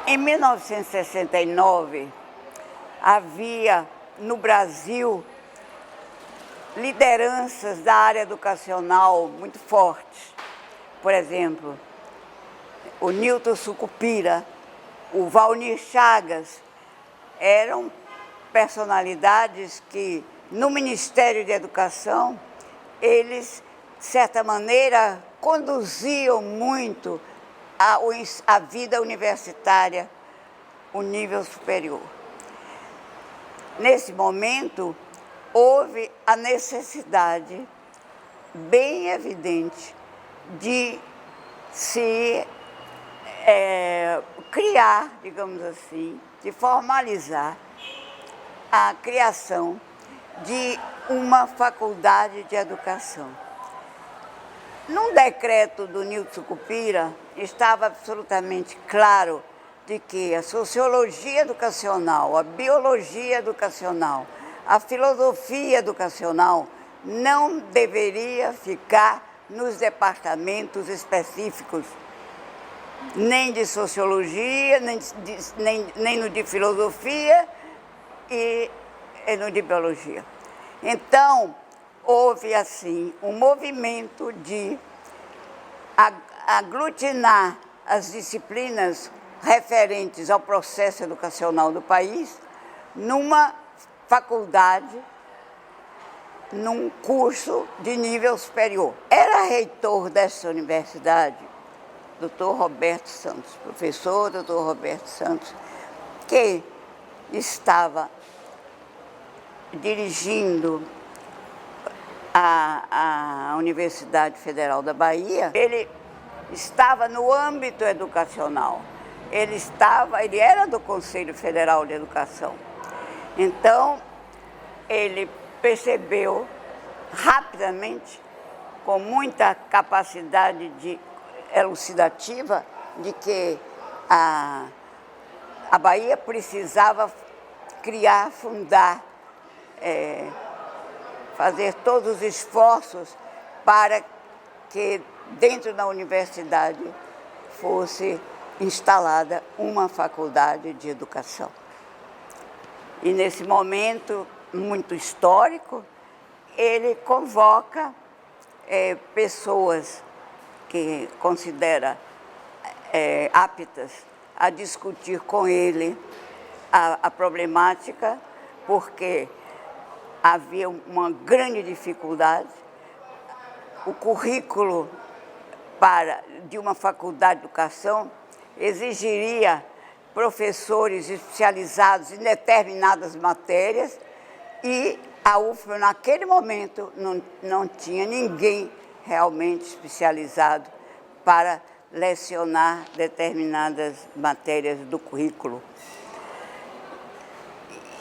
Em 1969, havia no Brasil lideranças da área educacional muito fortes. Por exemplo, o Nilton Sucupira, o Valnir Chagas, eram personalidades que, no Ministério da Educação, eles, de certa maneira, conduziam muito a vida universitária, o nível superior. Nesse momento, houve a necessidade bem evidente de se criar, digamos assim, de formalizar a criação de uma faculdade de educação. Num decreto do Nilton Sucupira, estava absolutamente claro de que a sociologia educacional, a biologia educacional, a filosofia educacional não deveria ficar nos departamentos específicos, nem de sociologia, nem no de filosofia e no de biologia. Então, houve, assim, um movimento de aglutinar as disciplinas referentes ao processo educacional do país numa faculdade, num curso de nível superior. Era reitor dessa universidade, Dr. Roberto Santos, professor Dr. Roberto Santos, que estava dirigindo a Universidade Federal da Bahia. Ele estava no âmbito educacional, ele era do Conselho Federal de Educação. Então, ele percebeu rapidamente, com muita capacidade elucidativa, de que a Bahia precisava criar, fundar, fazer todos os esforços para que dentro da universidade fosse instalada uma faculdade de educação. E nesse momento muito histórico, ele convoca pessoas que considera aptas a discutir com ele a problemática, porque havia uma grande dificuldade. O currículo de uma faculdade de educação exigiria professores especializados em determinadas matérias e a UFBA, naquele momento, não tinha ninguém realmente especializado para lecionar determinadas matérias do currículo.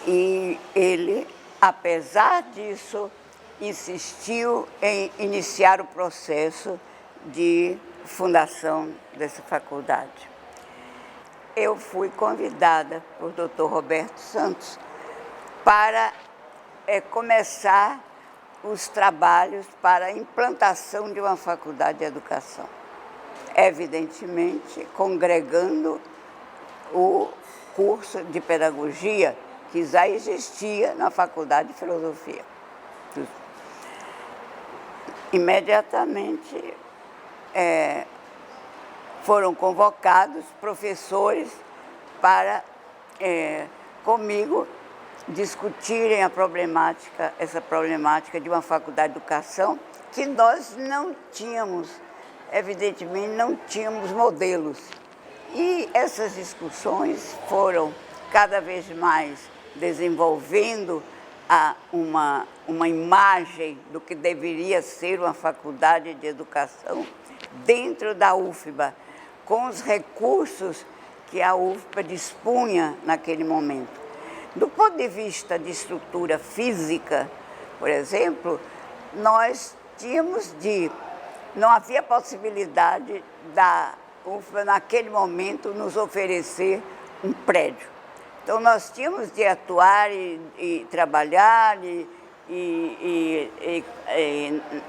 E ele, apesar disso, insistiu em iniciar o processo de fundação dessa faculdade. Eu fui convidada por Dr. Roberto Santos para começar os trabalhos para a implantação de uma faculdade de educação. Evidentemente, congregando o curso de pedagogia que já existia na Faculdade de Filosofia. Imediatamente foram convocados professores para, comigo, discutirem essa problemática de uma faculdade de educação que nós não tínhamos, evidentemente, não tínhamos modelos. E essas discussões foram cada vez mais desenvolvendo uma imagem do que deveria ser uma faculdade de educação dentro da UFBA, com os recursos que a UFBA dispunha naquele momento. Do ponto de vista de estrutura física, por exemplo, não havia possibilidade da UFBA, naquele momento, nos oferecer um prédio. Então, nós tínhamos de atuar e trabalhar e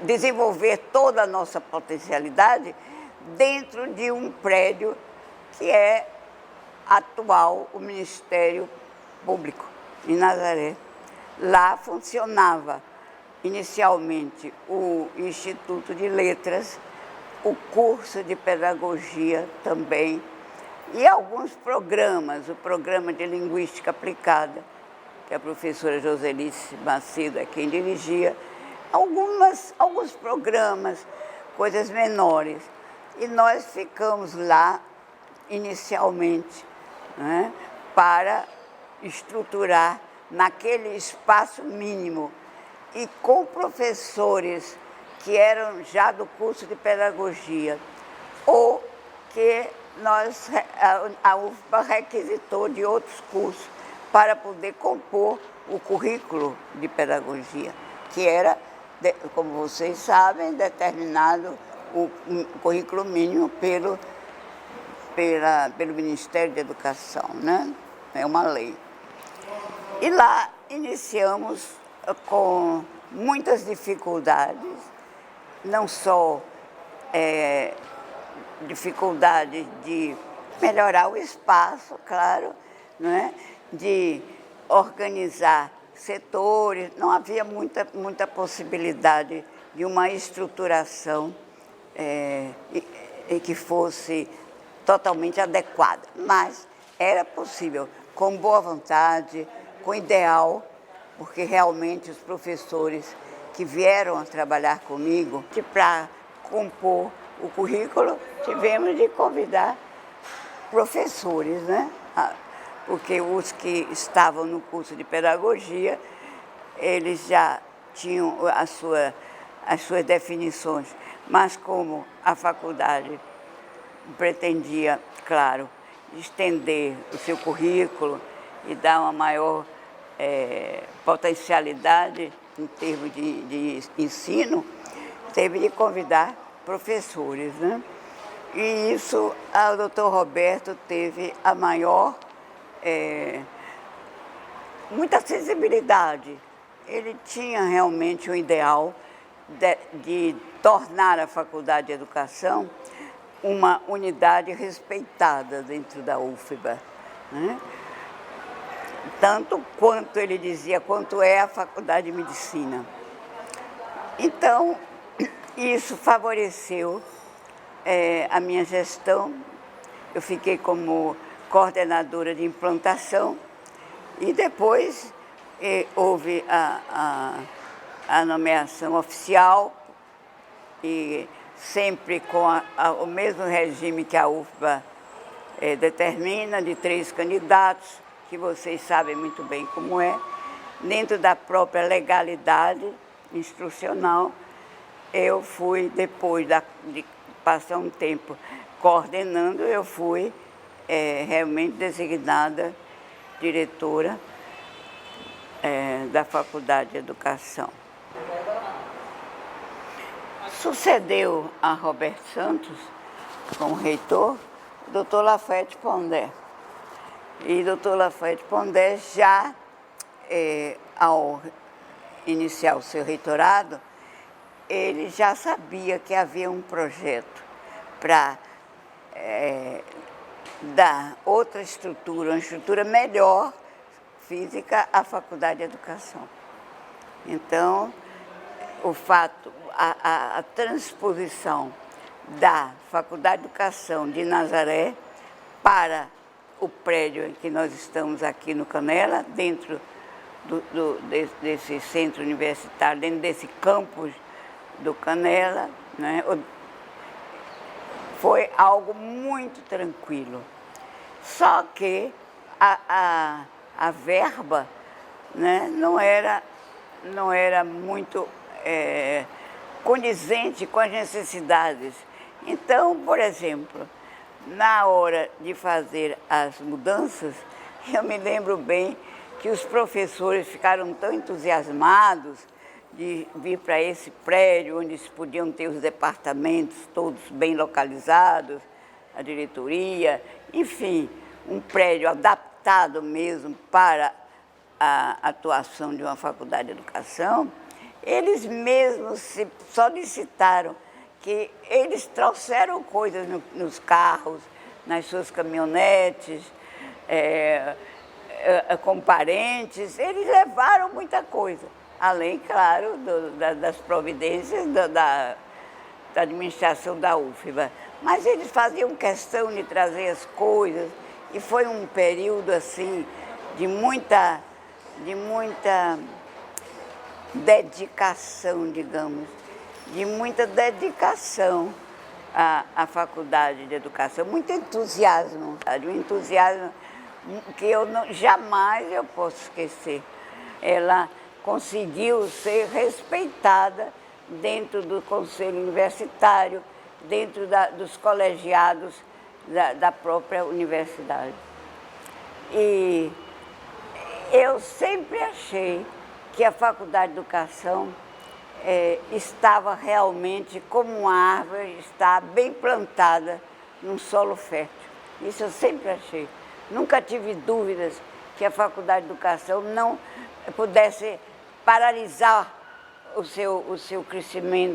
desenvolver toda a nossa potencialidade dentro de um prédio que é atual o Ministério Público em Nazaré. Lá funcionava inicialmente o Instituto de Letras, o curso de Pedagogia também, e alguns programas, o programa de Linguística Aplicada, que a professora Joselice Macedo é quem dirigia, alguns programas, coisas menores. E nós ficamos lá inicialmente, né, para estruturar naquele espaço mínimo e com professores que eram já do curso de pedagogia ou que a UFBA requisitou de outros cursos para poder compor o currículo de pedagogia, que era, como vocês sabem, determinado o currículo mínimo pelo Ministério da Educação, né? É uma lei. E lá iniciamos com muitas dificuldades, não só dificuldade de melhorar o espaço, claro, né? De organizar setores, não havia muita possibilidade de uma estruturação que fosse totalmente adequada, mas era possível, com boa vontade, com ideal, porque realmente os professores que vieram a trabalhar comigo, que para compor o currículo, tivemos de convidar professores, né? Porque os que estavam no curso de pedagogia, eles já tinham as suas definições, mas como a faculdade pretendia, claro, estender o seu currículo e dar uma maior potencialidade em termos de ensino, teve de convidar professores, né? E isso, o doutor Roberto teve a maior, muita sensibilidade. Ele tinha realmente o ideal de tornar a Faculdade de Educação uma unidade respeitada dentro da UFBA, né? Tanto quanto ele dizia, quanto é a Faculdade de Medicina. Então, isso favoreceu a minha gestão. Eu fiquei como coordenadora de implantação e depois houve a nomeação oficial e sempre com o mesmo regime que a UFBA determina, de 3 candidatos, que vocês sabem muito bem como é, dentro da própria legalidade instrucional. Eu fui, depois de passar um tempo coordenando, eu fui realmente designada diretora da Faculdade de Educação. Sucedeu a Roberto Santos como reitor o doutor Lafayette Pondé. E o doutor Lafayette Pondé já, ao iniciar o seu reitorado, ele já sabia que havia um projeto para dar outra estrutura, uma estrutura melhor física à Faculdade de Educação. Então, o fato, a transposição da Faculdade de Educação de Nazaré para o prédio em que nós estamos aqui no Canela, dentro desse centro universitário, dentro desse campus do Canela, né? Foi algo muito tranquilo. Só que a verba, né, não era muito condizente com as necessidades. Então, por exemplo, na hora de fazer as mudanças, eu me lembro bem que os professores ficaram tão entusiasmados de vir para esse prédio, onde se podiam ter os departamentos todos bem localizados, a diretoria, enfim, um prédio adaptado mesmo para a atuação de uma faculdade de educação. Eles mesmos solicitaram que eles trouxeram coisas nos carros, nas suas caminhonetes, com parentes, eles levaram muita coisa, além, claro, das providências da administração da UFBA. Mas eles faziam questão de trazer as coisas, e foi um período assim de muita dedicação, digamos, de muita dedicação à Faculdade de Educação, muito entusiasmo, um entusiasmo que jamais eu posso esquecer. Ela conseguiu ser respeitada dentro do Conselho Universitário, dentro dos colegiados da própria universidade. E eu sempre achei que a Faculdade de Educação estava realmente como uma árvore, está bem plantada num solo fértil. Isso eu sempre achei. Nunca tive dúvidas que a Faculdade de Educação não pudesse paralisar o seu crescimento.